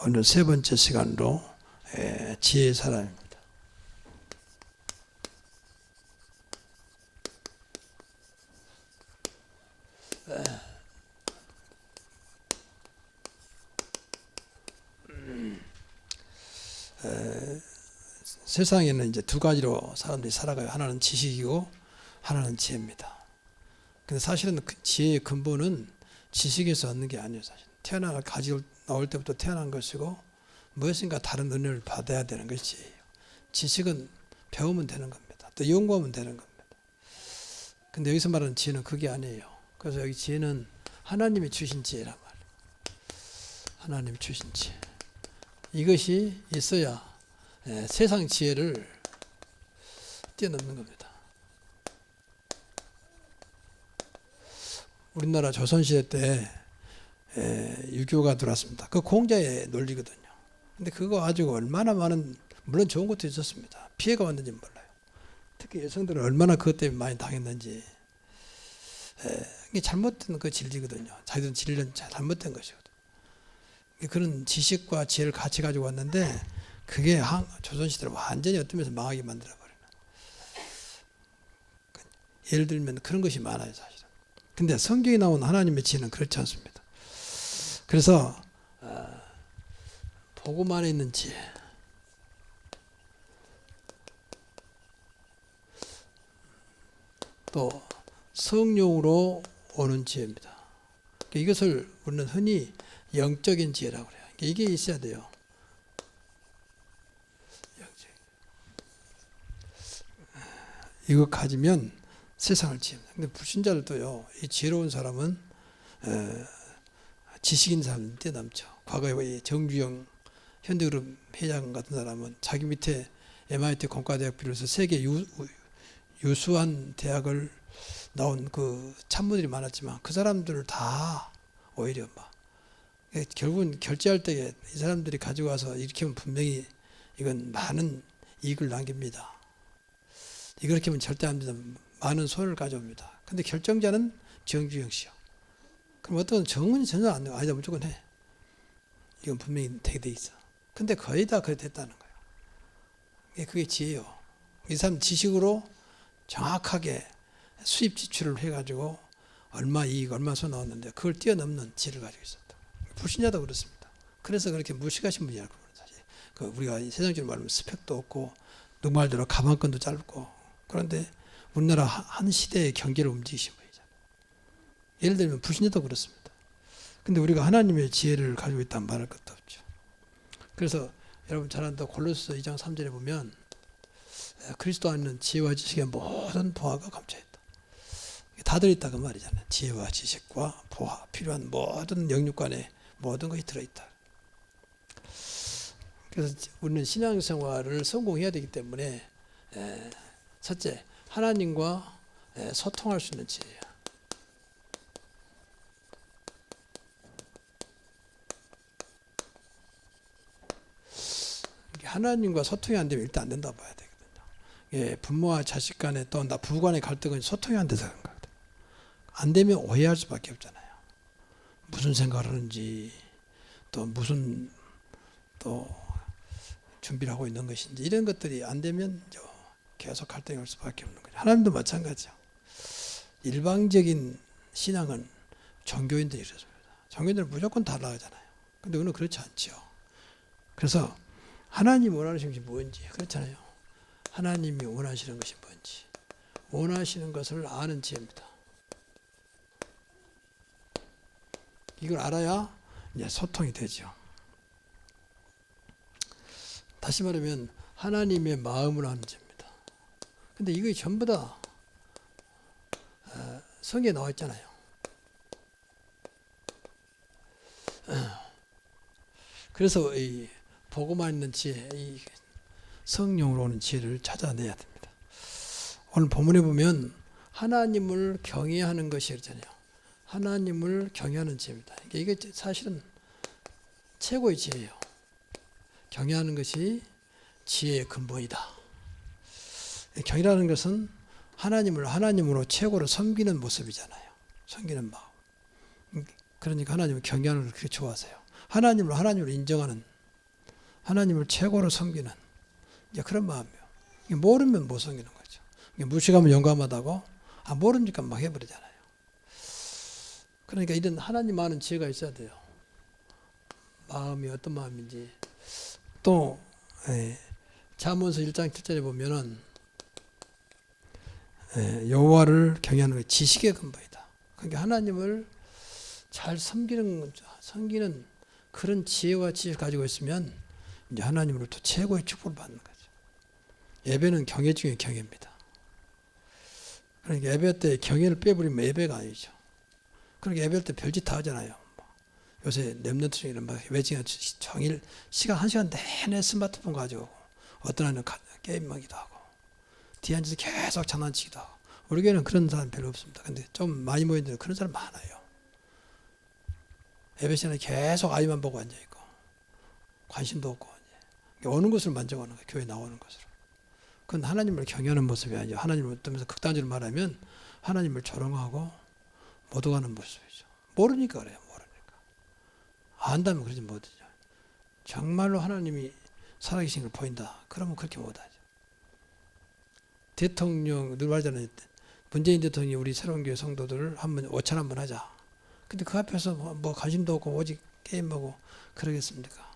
오늘 세 번째 시간으로 지혜의 사람입니다. 세상에는 이제 두 가지로 사람들이 살아가요. 하나는 지식이고 하나는 지혜입니다. 근데 사실은 그 지혜의 근본은 지식에서 얻는 게 아니에요. 사실 가지고 나올 때부터 태어난 것이고 무엇인가 다른 은혜를 받아야 되는 것이 지혜예요. 지식은 배우면 되는 겁니다. 또 연구하면 되는 겁니다. 근데 여기서 말하는 지혜는 그게 아니에요. 그래서 여기 지혜는 하나님이 주신 지혜란 말이에요. 하나님이 주신 지혜. 이것이 있어야 세상 지혜를 뛰어넘는 겁니다. 우리나라 조선시대 때 유교가 들어왔습니다. 그 공자의 논리거든요. 근데 그거 가지고 얼마나 많은, 물론 좋은 것도 있었습니다. 피해가 왔는지 몰라요. 특히 여성들은 얼마나 그것 때문에 많이 당했는지. 이게 잘못된 그 진리거든요. 자기들은 진리는 잘못된 것이거든요. 그런 지식과 지혜를 같이 가지고 왔는데 그게 조선시대를 완전히 어떤 망하게 만들어버리는. 예를 들면 그런 것이 많아요, 사실은. 근데 성경에 나온 하나님의 지혜는 그렇지 않습니다. 그래서 복음 안에 있는 지혜, 또 성령으로 오는 지혜입니다. 이것을 우리는 흔히 영적인 지혜라고 해요. 이게 있어야 돼요. 이거 가지면 세상을 지혜합니다. 근데 불신자들도요, 이 지혜로운 사람은 지식인 사람은 뛰어넘죠. 과거에 정주영 현대그룹 회장 같은 사람은 자기 밑에 MIT 공과대학 비롯해서 세계 유수한 대학을 나온 그 참모들이 많았지만 그 사람들을 다 오히려 결국은 결제할 때 이 사람들이 가지고 와서 이렇게 하면 분명히 이건 많은 이익을 남깁니다. 이렇게 하면 절대 안 됩니다. 많은 손해를 가져옵니다. 근데 결정자는 정주영 씨요. 그럼 어떤 정은이 전혀 안 되고 아니다 무조건 해. 이건 분명히 되게 돼 있어. 근데 거의 다 그래 됐다는 거예요. 그게 지혜요. 이 사람 지식으로 정확하게 수입 지출을 해가지고 얼마 이익, 얼마 손 나왔는데 그걸 뛰어넘는 지혜를 가지고 있었다. 불신자도 그렇습니다. 그래서 그렇게 무식하신 분이 알고 사실 우리가 세상적으로 말하면 스펙도 없고 누구 말대로 가방끈도 짧고 그런데 우리나라 한 시대의 경제를 움직이신 분이잖아요. 예를 들면 불신자도 그렇습니다. 근데 우리가 하나님의 지혜를 가지고 있다면 말할 것도 없죠. 그래서 여러분 잘 안다 골로새 2장 3절에 보면 그리스도 안에는 지혜와 지식의 모든 보화가 감춰있다. 다들 있다 그 말이잖아요. 지혜와 지식과 보화, 필요한 모든 영육간에 모든 것이 들어있다. 그래서 우리는 신앙생활을 성공해야 되기 때문에 첫째, 하나님과 소통할 수 있는 지혜예요. 하나님과 소통이 안 되면 일단 안 된다고 봐야 되거든요. 부모와 자식 간에 또 부부 간의 갈등은 소통이 안 돼서 그런 거거든요. 안 되면 오해할 수밖에 없잖아요. 무슨 생각을 하는지 또 무슨 또 준비를 하고 있는 것인지 이런 것들이 안 되면 계속 갈등이 올 수밖에 없는 거죠. 하나님도 마찬가지죠. 일방적인 신앙은 종교인들이 이렇습니다. 종교인들은 무조건 다 나가잖아요. 근데 우리는 그렇지 않죠. 그래서 하나님이 원하시는 것이 뭔지 그렇잖아요. 하나님이 원하시는 것이 뭔지 원하시는 것을 아는 지혜입니다. 이걸 알아야 이제 소통이 되죠. 다시 말하면 하나님의 마음을 아는 지혜입니다. 근데 이거 전부 다 성경에 나와 있잖아요. 그래서 이 복음만 있는 지혜, 이 성령으로 오는 지혜를 찾아내야 됩니다. 오늘 본문에 보면 하나님을 경외하는 것이 있잖아요. 하나님을 경외하는 지혜입니다. 이게 사실은 최고의 지혜예요. 경외하는 것이 지혜의 근본이다. 경외라는 것은 하나님을 하나님으로 최고로 섬기는 모습이잖아요. 섬기는 마음. 그러니까 하나님을 경외하는 걸 그렇게 좋아하세요. 하나님을 인정하는, 하나님을 최고로 섬기는 이제 그런 마음이에요. 모르면 못 섬기는 거죠. 무식하면 용감하다고, 모르니까 막 해버리잖아요. 그러니까 이런 하나님 아는 지혜가 있어야 돼요. 마음이 어떤 마음인지. 또 잠언서 1장 7절에 보면은 여호와를 경외하는 게 지식의 근본이다. 그러니까 하나님을 잘 섬기는 그런 지혜와 지식을 가지고 있으면 이제 하나님으로부터 최고의 축복을 받는 거죠. 예배는 경외 중에 경외입니다. 그러니까 예배 때 경외를 빼버리면 예배가 아니죠. 그러니까 예배 때 별짓 다 하잖아요. 요새 랩런트 중에는 외증 종일 시간 1시간 내내 스마트폰 가지고 어떤 아이는 게임하기도 하고 뒤에 앉아서 계속 장난치기도 하고. 우리 교회는 그런 사람 별로 없습니다. 근데 좀 많이 모인 데는 그런 사람 많아요. 예배 시간에 계속 아이만 보고 앉아있고 관심도 없고 오는 것을 만족하는 거예요. 교회 나오는 것으로. 그건 하나님을 경외하는 모습이 아니죠. 하나님을 떠면서 극단적으로 말하면 하나님을 조롱하고 못 오가는 모습이죠. 모르니까 그래요. 모르니까. 안다면 그러지 못하죠. 정말로 하나님이 살아계신 걸 보인다. 그러면 그렇게 못하죠. 대통령 늘 말하잖아요. 문재인 대통령이 우리 새로운 교회 성도들을 한번 5천 한번 하자. 근데 그 앞에서 뭐 관심도 없고 오직 게임하고 그러겠습니까?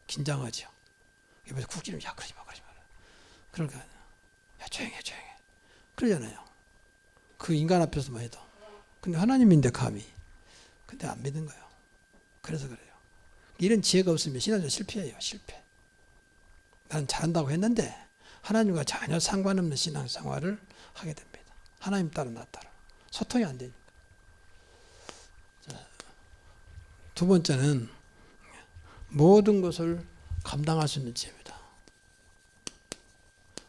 긴장하죠. 옆에서 쿡 찌르면 야 그러지 마. 그러니까 야 조용해. 그러잖아요. 그 인간 앞에서만 해도. 근데 하나님인데 감히. 근데 안 믿는 거예요. 그래서 그래요. 이런 지혜가 없으면 신앙생활 실패해요. 실패. 나는 잘한다고 했는데 하나님과 전혀 상관없는 신앙생활을 하게 됩니다. 하나님 따라 나 따라. 소통이 안 되니까. 두 번째는 모든 것을 감당할 수 있는 지혜입니다.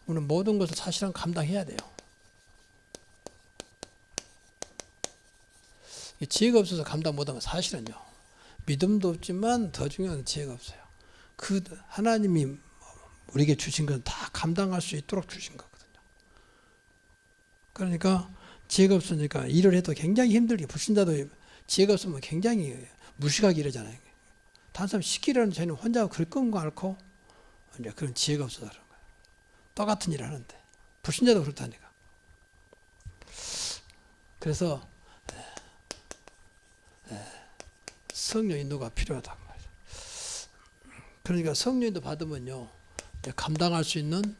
우리는 모든 것을 사실은 감당해야 돼요. 지혜가 없어서 감당 못하면 사실은요. 믿음도 없지만 더 중요한 지혜가 없어요. 그 하나님이 우리에게 주신 건 다 감당할 수 있도록 주신 거거든요. 그러니까 지혜가 없으니까 일을 해도 굉장히 힘들게, 불신자도 지혜가 없으면 굉장히 무식하게 이러잖아요. 다른 사람 시키려는 저희는 혼자 그럴 건 앓고 이제 그런 지혜가 없어서 그런 거예요. 똑같은 일을 하는데 불신자도 그렇다니까. 그래서 성령 인도가 필요하다고 말이죠. 그러니까 성령 인도 받으면요 감당할 수 있는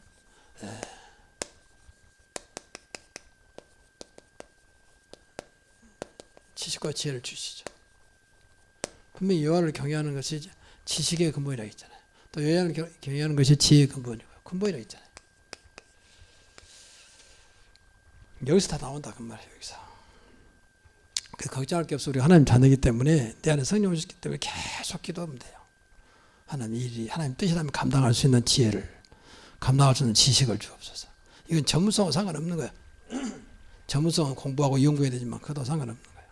지식과 지혜를 주시죠. 분명히 여호와를 경외하는 것이 지식의 근본이라고 했잖아요. 또 여호와를 경외하는 것이 지혜의 근본이라고 했잖아요. 여기서 다 나온다 그 말이에요. 여기서. 걱정할 게 없어. 우리 하나님 자녀이기 때문에 내 안에 성령 오셨기 때문에 계속 기도하면 돼요. 하나님 뜻이라면 감당할 수 있는 지혜를, 감당할 수 있는 지식을 주옵소서. 이건 전문성과 상관없는 거예요. 전문성은 공부하고 연구해야 되지만 그것도 상관없는 거예요.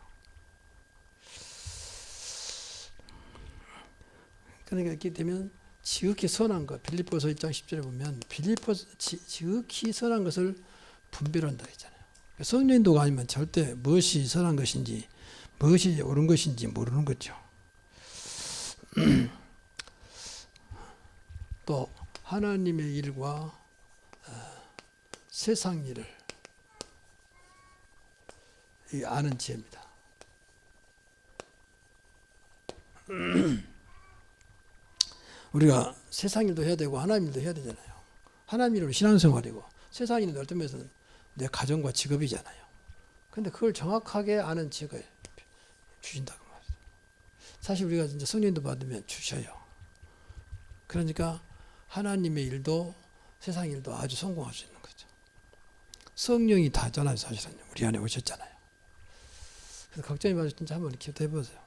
그러니까 이렇게 되면 지극히 선한 것, 빌립보서 1장 10절에 보면 지극히 선한 것을 분별한다 했잖아요. 성령 인도가 아니면 절대 무엇이 선한 것인지 무엇이 옳은 것인지 모르는 거죠. 또 하나님의 일과 세상 일을 아는 지혜입니다. 우리가 세상 일도 해야 되고 하나님 일도 해야 되잖아요. 하나님 일은 신앙생활이고 세상 일은 어떤 면에서는 내 가정과 직업이잖아요. 근데 그걸 정확하게 아는 지혜가 주신다고 말이죠. 사실 우리가 진짜 성령도 받으면 주셔요. 그러니까 하나님의 일도 세상 일도 아주 성공할 수 있는 거죠. 성령이 다잖아요. 사실은 우리 안에 오셨잖아요. 그래서 걱정이 많아서 진짜 한번 기도해 보세요.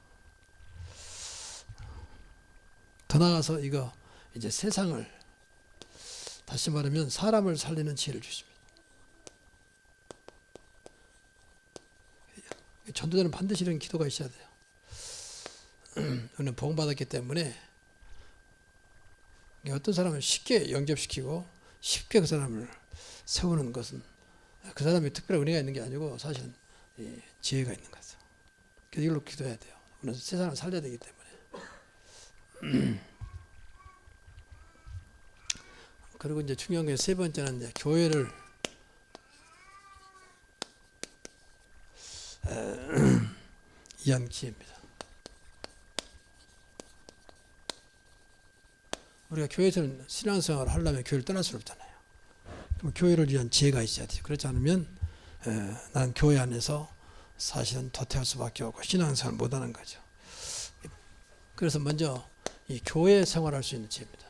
더 나아가서 이거 이제 세상을 다시 말하면 사람을 살리는 지혜를 주십니다. 전도자는 반드시 이런 기도가 있어야 돼요. 우리는 복음 받았기 때문에 어떤 사람을 쉽게 영접시키고 쉽게 그 사람을 세우는 것은 그 사람이 특별한 은혜가 있는 게 아니고 사실은 지혜가 있는 거죠. 그래서 이걸로 기도해야 돼요. 우리는 세상을 살려야 되기 때문에 그리고 이제 중요한 게 세 번째는 이제 교회를 위한 기회입니다. 우리가 교회에서는 신앙생활을 하려면 교회를 떠날 수 없잖아요. 그럼 교회를 위한 지혜가 있어야 돼요. 그렇지 않으면 난 교회 안에서 사실은 도태할 수밖에 없고 신앙생활을 못하는 거죠. 그래서 먼저 이 교회 생활할 수 있는 지혜입니다.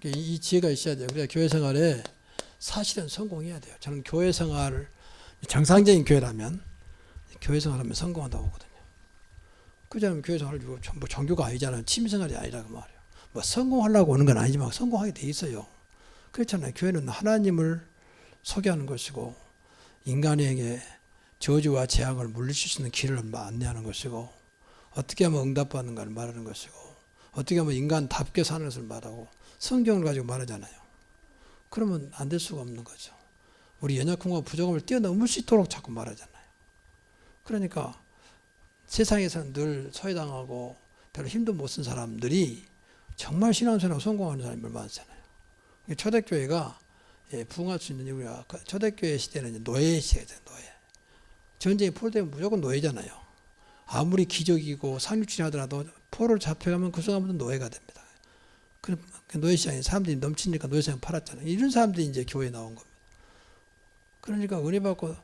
이 지혜가 있어야 돼요. 우리가 교회 생활에 사실은 성공해야 돼요. 저는 교회 생활을 정상적인 교회라면 교회 생활하면 성공한다고 보거든요. 그렇지 교회 생활을 전부 종교가 아니잖아요. 취미생활이 아니라고 말이에요. 뭐 성공하려고 오는 건 아니지만 성공하게 돼 있어요. 그렇잖아요. 교회는 하나님을 소개하는 것이고 인간에게 저주와 재앙을 물리칠 수 있는 길을 안내하는 것이고 어떻게 하면 응답받는가를 말하는 것이고 어떻게 하면 인간답게 사는 것을 말하고 성경을 가지고 말하잖아요. 그러면 안 될 수가 없는 거죠. 우리 연약함과 부족함을 뛰어넘을 수 있도록 자꾸 말하잖아요. 그러니까 세상에서는 늘 소외당하고 별로 힘도 못 쓴 사람들이 정말 신앙생활 성공하는 사람이 얼마나 많잖아요. 초대교회가 부흥할 수 있는 이유가 초대교회 시대는 노예 시대죠. 노예. 전쟁이 포로되면 무조건 노예잖아요. 아무리 기적이고 상륙진이 하더라도 포로를 잡혀가면 그 순간부터 노예가 됩니다. 그 노예 시장에 사람들이 넘치니까 노예 시장 팔았잖아요. 이런 사람들이 이제 교회에 나온 겁니다. 그러니까 은혜 받고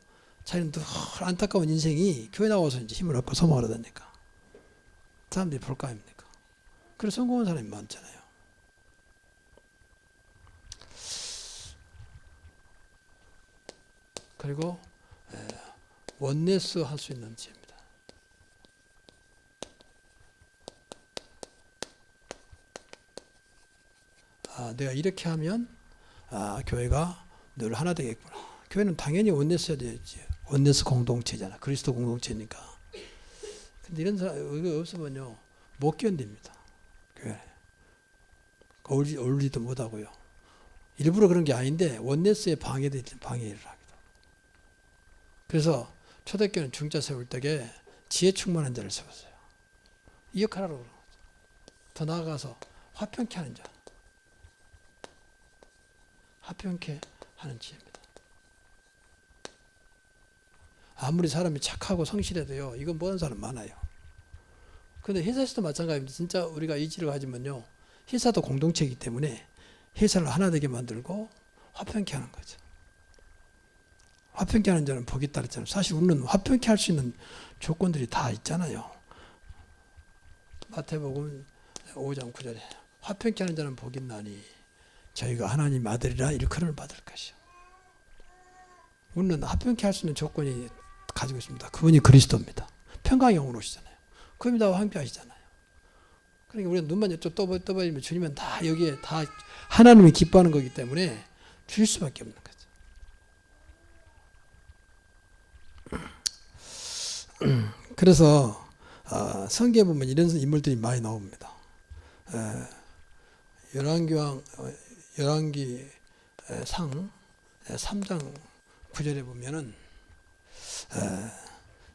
자기는 또 안타까운 인생이 교회 나와서 이제 힘을 얻고 소망을 얻으니까 사람들이 볼까 아닙니까? 그래서 성공한 사람이 많잖아요. 그리고 원네스 할 수 있는 지혜입니다. 내가 이렇게 하면 교회가 늘 하나 되겠구나. 교회는 당연히 원네스여야 되지. 원네스 공동체잖아. 그리스도 공동체니까. 근데 이런 사람이 없으면요 못 견딥니다. 교회 어울리지도 못하고요. 일부러 그런 게 아닌데 원네스에 방해를 하기도. 그래서 초대교회는 중자 세울 때에 지혜 충만한 자를 세웠어요. 이 역할을 하라고 그러는 거죠. 더 나아가서 화평케 하는 자. 화평케 하는 지혜입니다. 아무리 사람이 착하고 성실해도요, 이건 모르는 사람 많아요. 근데 회사에서도 마찬가지입니다. 진짜 우리가 의지를 가지면요, 회사도 공동체이기 때문에 회사를 하나 되게 만들고 화평케 하는 거죠. 화평케 하는 자는 복이 있다 그랬잖아요. 사실 우리는 화평케 할 수 있는 조건들이 다 있잖아요. 마태복음 5장 9절에 화평케 하는 자는 복이 있나니 저희가 하나님 아들이라 일컬음을 받을 것이요. 우리는 화평케 할 수 있는 조건이 가지고 있습니다. 그분이 그리스도입니다. 평강의 영으로 오시잖아요. 그분이 나와 함께 하시잖아요. 그러니까 우리가 눈만 이쪽 떠버리면 주님은 다 여기에 다 하나님이 기뻐하는 거기 때문에 주실 수밖에 없는 거죠. 그래서 성경에 보면 이런 인물들이 많이 나옵니다. 열왕기 상 3장 9절에 보면은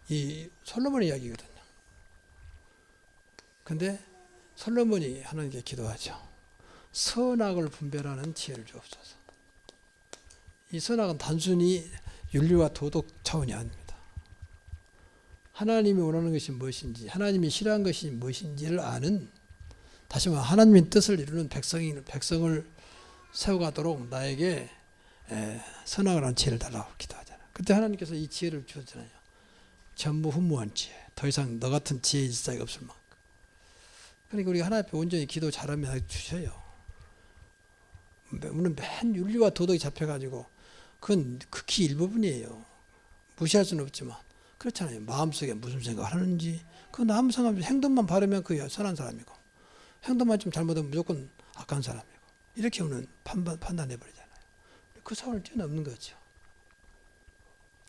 이 솔로몬의 이야기거든요. 근데 솔로몬이 하나님께 기도하죠. 선악을 분별하는 지혜를 주옵소서. 이 선악은 단순히 윤리와 도덕 차원이 아닙니다. 하나님이 원하는 것이 무엇인지, 하나님이 싫어하는 것이 무엇인지를 아는, 다시 말해 하나님의 뜻을 이루는 백성을 세워가도록 나에게 선악을 하는 지혜를 달라고 기도하잖아요. 그때 하나님께서 이 지혜를 주셨잖아요. 전무후무한 지혜. 더 이상 너 같은 지혜 일사가 없을 만큼. 그러니까 우리가 하나님 앞에 온전히 기도 잘하면 주셔요. 우리는 맨 윤리와 도덕이 잡혀가지고 그건 극히 일부분이에요. 무시할 수는 없지만 그렇잖아요. 마음속에 무슨 생각을 하는지 그건 아무 상관없이 행동만 바르면 그게 선한 사람이고 행동만 좀 잘못하면 무조건 악한 사람이고 이렇게 우리는 판단해버리잖아요. 그 사원을 뛰어넘는 거죠.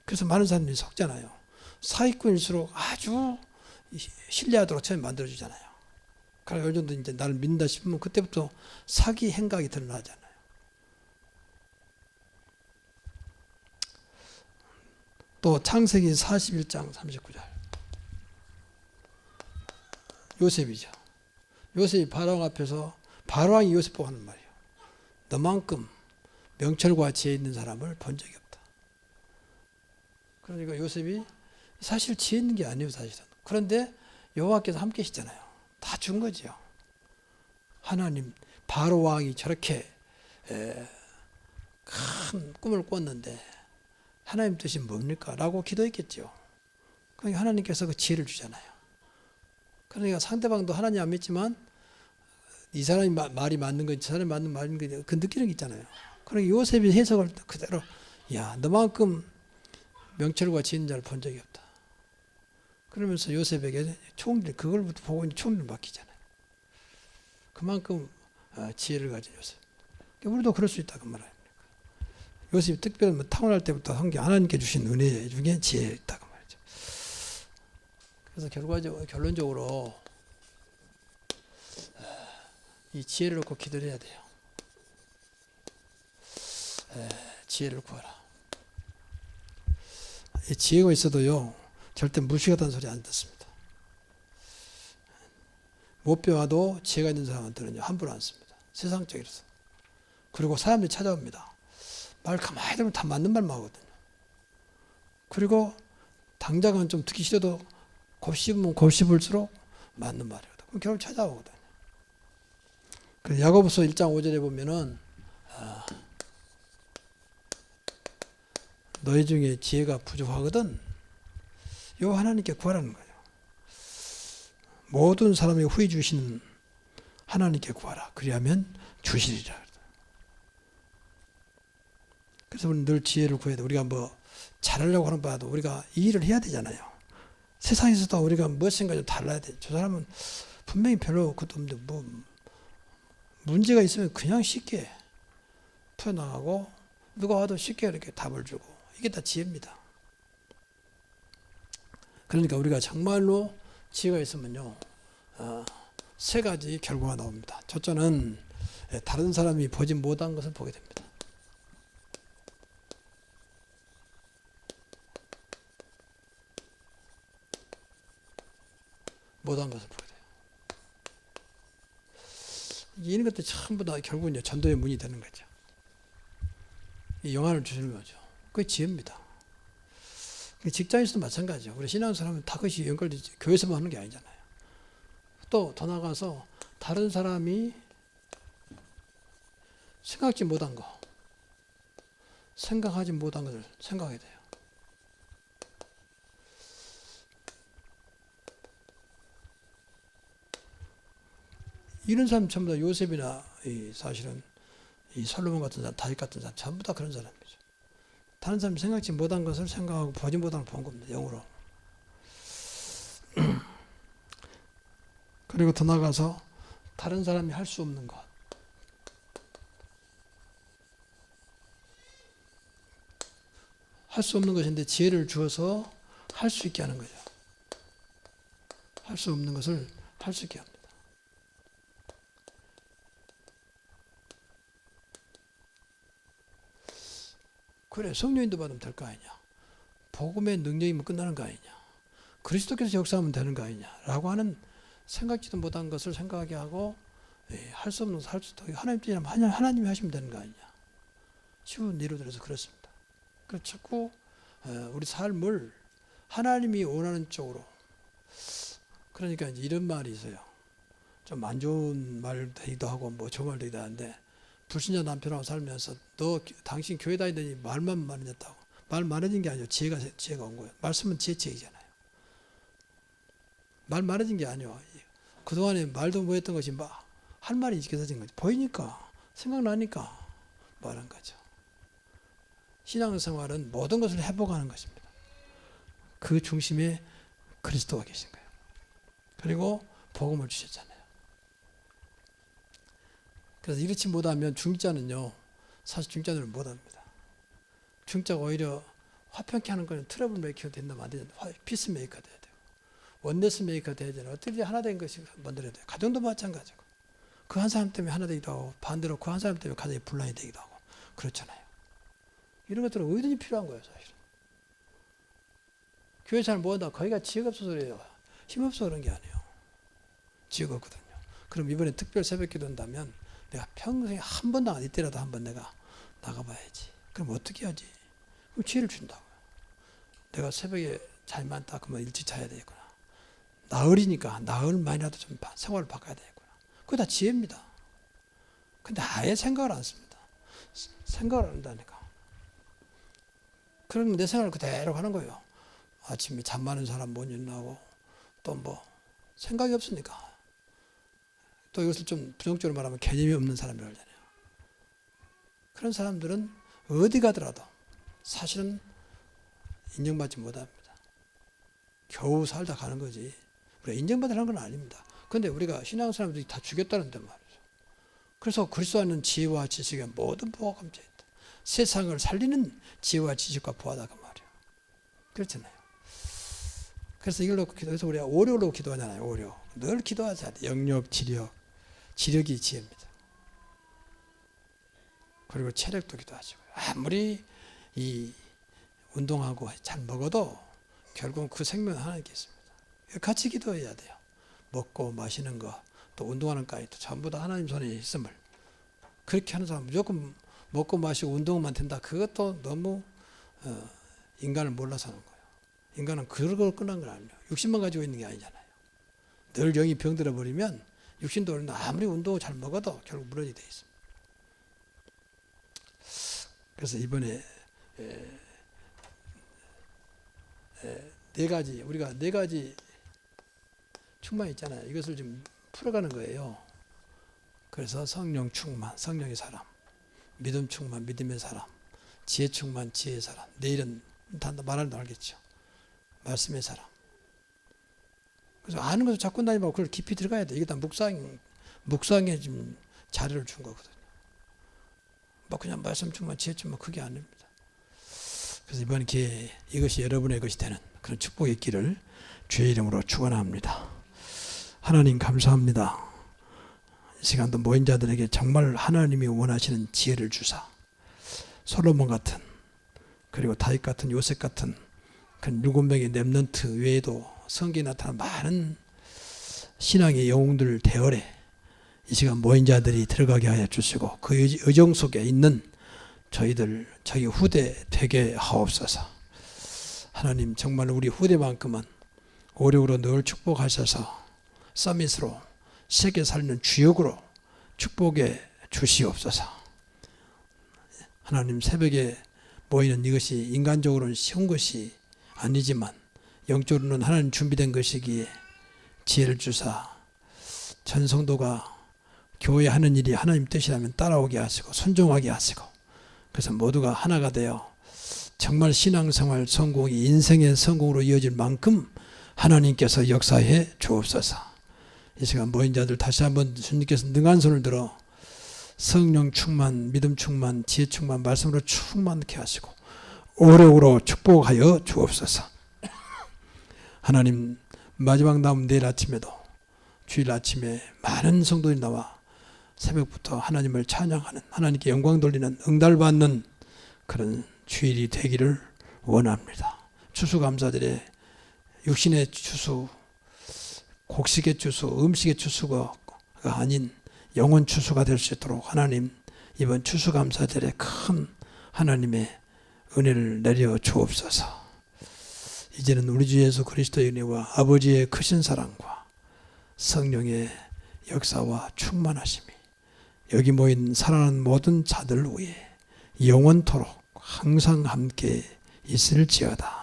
그래서 많은 사람들이 속잖아요. 사기꾼일수록 아주 신뢰하도록 처음에 만들어주잖아요. 그러니까 어느 정도 이제 나를 믿는다 싶으면 그때부터 사기 행각이 드러나잖아요. 또 창세기 41장 39절 요셉이죠. 요셉이 바로왕 앞에서 바로왕이 요셉 보고 하는 말이에요. 너만큼 명철과 지혜 있는 사람을 본 적이 없다. 그러니까 요셉이 사실 지혜 있는 게 아니에요, 사실은. 그런데 여호와께서 함께 계시잖아요. 다 준 거지요. 하나님, 바로왕이 저렇게 큰 꿈을 꿨는데 하나님 뜻이 뭡니까? 라고 기도했겠죠. 그러니까 하나님께서 그 지혜를 주잖아요. 그러니까 상대방도 하나님 안 믿지만 이 사람이 말이 맞는 건지 저 사람이 맞는 말인 건지 그 느끼는 게 있잖아요. 그러니까 요셉이 해석을 그대로 야 너만큼 명철과 지은 자를 본 적이 없다. 그러면서 요셉에게 총리 그걸부터 보고 이제 총리를 맡기잖아요. 그만큼 지혜를 가진 요셉. 우리도 그럴 수 있다 그 말입니다. 요셉이 특별히 타고날 때부터 성경 하나님께 주신 은혜 중에 지혜가 있다 그 말이죠. 그래서 결론적으로 이 지혜를 놓고 기도를 해야 돼요. 지혜를 구하라. 이 지혜가 있어도요 절대 무식하다는 소리 안 듣습니다. 못 배워도 지혜가 있는 사람한테는 함부로 안 씁니다. 세상적이라서. 그리고 사람들이 찾아옵니다. 말 가만히 들으면 다 맞는 말만 하거든요. 그리고 당장은 좀 듣기 싫어도 곱씹으면 곱씹을수록 맞는 말이거든요. 그럼 결국 찾아오거든요. 그래서 야고보서 1장 5절에 보면은 너희 중에 지혜가 부족하거든 요 하나님께 구하라는 거예요. 모든 사람에게 후히 주시는 하나님께 구하라. 그리하면 주시리라. 그래서 우리는 늘 지혜를 구해야 돼. 우리가 뭐 잘하려고 하는 바도 우리가 이 일을 해야 되잖아요. 세상에서도 우리가 무엇인가 좀 달라야 돼. 저 사람은 분명히 별로 그것도 없는데 뭐 문제가 있으면 그냥 쉽게 풀어나가고 누가 와도 쉽게 이렇게 답을 주고 이게 다 지혜입니다. 그러니까 우리가 정말로 지혜가 있으면요 세 가지 결과가 나옵니다. 첫째는 다른 사람이 보지 못한 것을 보게 됩니다. 못한 것을 보게 돼요. 이런 것들 전부 다 결국은 전도의 문이 되는 거죠. 이 영안을 주시는 거죠. 그게 지혜입니다. 직장에서도 마찬가지죠. 우리 신앙생활하면 다 그것이 연결되지. 교회에서만 하는 게 아니잖아요. 또 더 나가서 다른 사람이 생각지 못한 거, 생각하지 못한 것을 생각해야 돼요. 이런 사람 전부 다 요셉이나 사실은 이 솔로몬 같은 사람, 다윗 같은 사람 전부 다 그런 사람이죠. 다른 사람이 생각지 못한 것을 생각하고 보지 못한 걸 본 겁니다. 영으로. 그리고 더 나가서 다른 사람이 할 수 없는 것. 할 수 없는 것인데 지혜를 주어서 할 수 있게 하는 거죠. 할 수 없는 것을 할 수 있게 합니다. 그래 성령인도 받으면 될 거 아니냐. 복음의 능력이면 끝나는 거 아니냐. 그리스도께서 역사하면 되는 거 아니냐 라고 하는 생각지도 못한 것을 생각하게 하고 할 수 없는 것을 할 수도 있고 하나님 하나님이 하시면 되는 거 아니냐. 쉬운 예로 들어서 그렇습니다. 그래서 자꾸 우리 삶을 하나님이 원하는 쪽으로 그러니까 이제 이런 말이 있어요. 좀 안 좋은 말 되기도 하고 뭐 좋은 말 되기도 하는데 불신자 남편하고 살면서 너 당신 교회 다니더니 말만 많아졌다고. 말 많아진 게 아니에요. 지혜가 온 거예요. 말씀은 지혜잖아요. 말 많아진 게 아니에요. 그동안에 말도 못했던 것이 막 할 말이 있어진 거죠. 보이니까 생각나니까 말한 거죠. 신앙생활은 모든 것을 회복하는 것입니다. 그 중심에 그리스도가 계신 거예요. 그리고 복음을 주셨잖아요. 그래서 이렇지 못하면 중자는요. 사실 중자들은 못합니다. 중자가 오히려 화평케 하는 거는 트러블 메이커가 된다면 안 되잖아요. 피스 메이커가 돼야 돼요. 원네스 메이커가 돼야 되잖아요. 어떻게 하나 된 것이 만들어야 돼요. 가정도 마찬가지고. 그 한 사람 때문에 하나 되기도 하고 반대로 그 한 사람 때문에 가정이 분란이 되기도 하고 그렇잖아요. 이런 것들은 의든이 필요한 거예요. 사실은. 교회 잘 못한다. 거기가 지혜가 없어서 그래요. 힘없어서 그런 게 아니에요. 찍었거든요. 그럼 이번에 특별 새벽기도 한다면 내가 평생에 한 번도 안 이때라도 한번 내가 나가봐야지. 그럼 어떻게 하지? 그럼 지혜를 준다고요. 내가 새벽에 잘만 딱 그러면 일찍 자야 되겠구나. 나흘이니까 나흘만이라도 좀 생활을 바꿔야 되겠구나. 그거 다 지혜입니다. 근데 아예 생각을 안 씁니다. 생각을 안 한다니까. 그러면 내 생각을 그대로 하는 거예요. 아침에 잠 많은 사람 못 일어나고 또 뭐 생각이 없으니까. 또 이것을 좀 부정적으로 말하면 개념이 없는 사람이라고 하잖아요. 그런 사람들은 어디 가더라도 사실은 인정받지 못합니다. 겨우 살다 가는 거지. 우리가 인정받으라는 건 아닙니다. 그런데 우리가 신앙사람들이 다 죽였다는데 말이죠. 그래서 그리스도 안에는 지혜와 지식에 모든 보호가 감춰 있다. 세상을 살리는 지혜와 지식과 보호다 그 말이에요. 그렇잖아요. 그래서 이걸로 기도해서 우리가 오료로 기도하잖아요. 오료. 늘 기도하셔야 돼요. 영력, 지력. 지력이 지혜입니다. 그리고 체력도 기도하시고요. 아무리 이 운동하고 잘 먹어도 결국은 그 생명은 하나님께 있습니다. 같이 기도해야 돼요. 먹고 마시는 거, 또 운동하는 까지도 전부 다 하나님 손에 있음을. 그렇게 하는 사람 무조건 먹고 마시고 운동만 된다. 그것도 너무 인간을 몰라서 하는 거예요. 인간은 그걸 끝난 건 아니에요. 육신만 가지고 있는 게 아니잖아요. 늘 영이 병들어 버리면 육신도 아무리 운동을 잘 먹어도 결국 무너지게 돼 있습니다. 그래서 이번에 네 가지, 우리가 네 가지 충만이 있잖아요. 이것을 좀 풀어가는 거예요. 그래서 성령 충만, 성령의 사람, 믿음 충만, 믿음의 사람, 지혜 충만, 지혜의 사람. 내일은 말하면 알겠죠. 말씀의 사람. 그래서 아는 것을 자꾸 다니면 그걸 깊이 들어가야 돼. 이게 다 묵상에 지금 자료를 준 거거든요. 뭐 그냥 말씀 충만, 지혜 충만 그게 아닙니다. 그래서 이번 기회에 이것이 여러분의 것이 되는 그런 축복의 길을 주의 이름으로 축원합니다. 하나님 감사합니다. 이 시간도 모인 자들에게 정말 하나님이 원하시는 지혜를 주사 솔로몬 같은 그리고 다윗 같은 요셉 같은 그 7명의 렘넌트 외에도 성경에 나타난 많은 신앙의 영웅들 대열에 이 시간 모인 자들이 들어가게 하여 주시고 그 의정 속에 있는 저희들 저희 후대 되게 하옵소서. 하나님 정말 우리 후대만큼은 오력으로 늘 축복하셔서 서밋으로 세계 살리는 주역으로 축복해 주시옵소서. 하나님 새벽에 모이는 이것이 인간적으로는 쉬운 것이 아니지만 영적으로는 하나님 준비된 것이기에 지혜를 주사 전 성도가 교회 하는 일이 하나님 뜻이라면 따라오게 하시고 순종하게 하시고 그래서 모두가 하나가 되어 정말 신앙생활 성공이 인생의 성공으로 이어질 만큼 하나님께서 역사해 주옵소서. 이 시간 모인 자들 다시 한번 주님께서 능한 손을 들어 성령 충만, 믿음 충만, 지혜 충만, 말씀으로 충만케 하시고 오력으로 축복하여 주옵소서. 하나님 마지막 남은 내일 아침에도 주일 아침에 많은 성도들이 나와 새벽부터 하나님을 찬양하는 하나님께 영광 돌리는 응달받는 그런 주일이 되기를 원합니다. 추수감사절에 육신의 추수, 곡식의 추수, 음식의 추수가 아닌 영혼 추수가 될 수 있도록 하나님 이번 추수감사절에 큰 하나님의 은혜를 내려 주옵소서. 이제는 우리 주 예수 그리스도의 은혜와 아버지의 크신 사랑과 성령의 역사와 충만하심이 여기 모인 사랑하는 모든 자들 위해 영원토록 항상 함께 있을지어다.